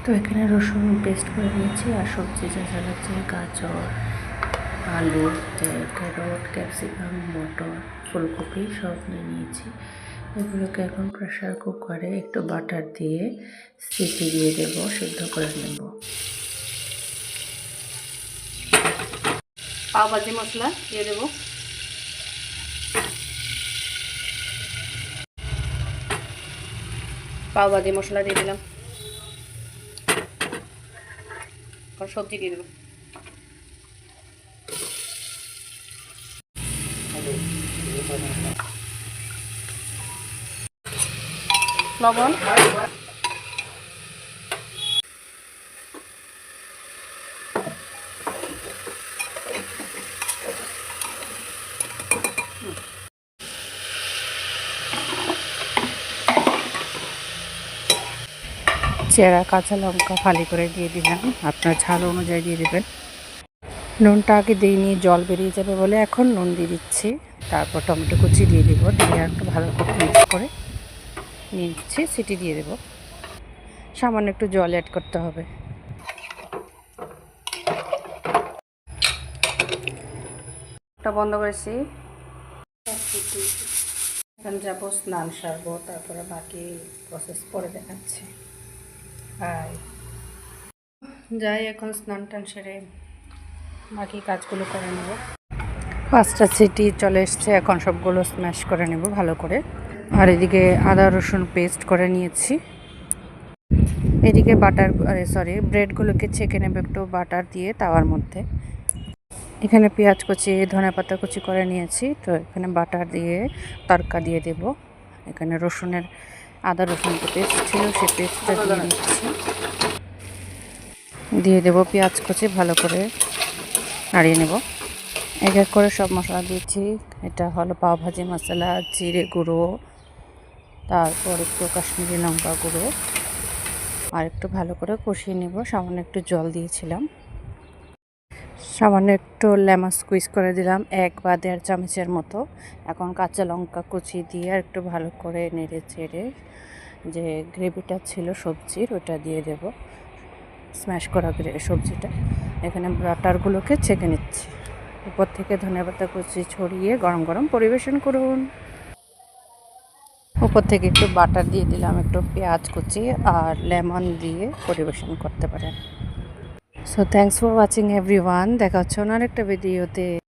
তো এখানে রসুন পেস্ট করে নিয়েছি আর সবজি যা যা লাগছে গাজর, আলু, ক্যারট, ক্যাপসিকাম, মটর, ফুলকপি সব নিয়ে নিয়েছি। এগুলোকে এখন প্রেশার কুকারে একটু বাটার দিয়ে সিটি দিয়ে দেব, সিদ্ধ করে নেব। পাও ভাজি মশলা দিয়ে দেব। পাও ভাজি মশলা দিয়ে দিলাম। সবজি দিয়ে দেব। লবণ, চেরা কাঁচা লঙ্কা ফালি করে দিয়ে দিলাম, আপনার ঝাল অনুযায়ী দিয়ে দেবেন। নুনটা আগে দিইনি, জল বেরিয়ে যাবে বলে এখন নুন দিয়ে দিচ্ছি। তারপর টমেটো কুচি দিয়ে দেবো, দিয়ে একটু ভালো করে মিক্স করে নিয়ে নিচ্ছি, সিটি দিয়ে দেবো। সামান্য একটু জল অ্যাড করতে হবে। এটা বন্ধ করেছি। এখন যাবো স্নান সারবো, তারপরে বাকি প্রসেস পরে দেখাচ্ছি। যাই এখন স্নান টান সেরে বাকি কাজগুলো করে নেব। 5টা সিটি চলে এসছে, এখন সবগুলো স্ম্যাশ করে নেব ভালো করে। আর এদিকে আদা রসুন পেস্ট করে নিয়েছি। এদিকে ব্রেডগুলোকে ছেঁকে নেব একটু বাটার দিয়ে তাওয়ার মধ্যে। এখানে পেঁয়াজ কুচি, ধনেপাতা কুচি করে নিয়েছি। তো এখানে বাটার দিয়ে তড়কা দিয়ে দেব। এখানে আদা রসুন পেস্ট ছিল, সেই পেস্টটা দিয়ে দিচ্ছি। দিয়ে দেব পেঁয়াজ কুচি, ভালো করে নাড়িয়ে নেব। এক এক করে সব মশলা দিয়েছি। এটা হলো পাও ভাজি মশলা, জিরে গুঁড়ো, তারপর একটু কাশ্মীরি লঙ্কা গুঁড়ো, আর একটু ভালো করে কষিয়ে নেব। সামান্য একটু জল দিয়েছিলাম, সামান্য একটু লেমন স্কুইজ করে দিলাম 1 বা 1.5 চামচের মতো। এখন কাঁচা লঙ্কা কুচি দিয়ে আর একটু ভালো করে নেড়ে চেড়ে যে গ্রেভিটা ছিল সবজির ওটা দিয়ে দেব, স্ম্যাশ করা সবজিটা। এখানে বাটারগুলোকে ছেঁকে নিচ্ছি। উপর থেকে ধনেপাতা কুচি ছড়িয়ে গরম গরম পরিবেশন করুন। উপর থেকে একটু বাটার দিয়ে দিলাম, একটু পেঁয়াজ কুচি আর লেমন দিয়ে পরিবেশন করতে পারেন। So thanks for watching everyone. দেখা হচ্ছে অন্য আরেকটা ভিডিওতে।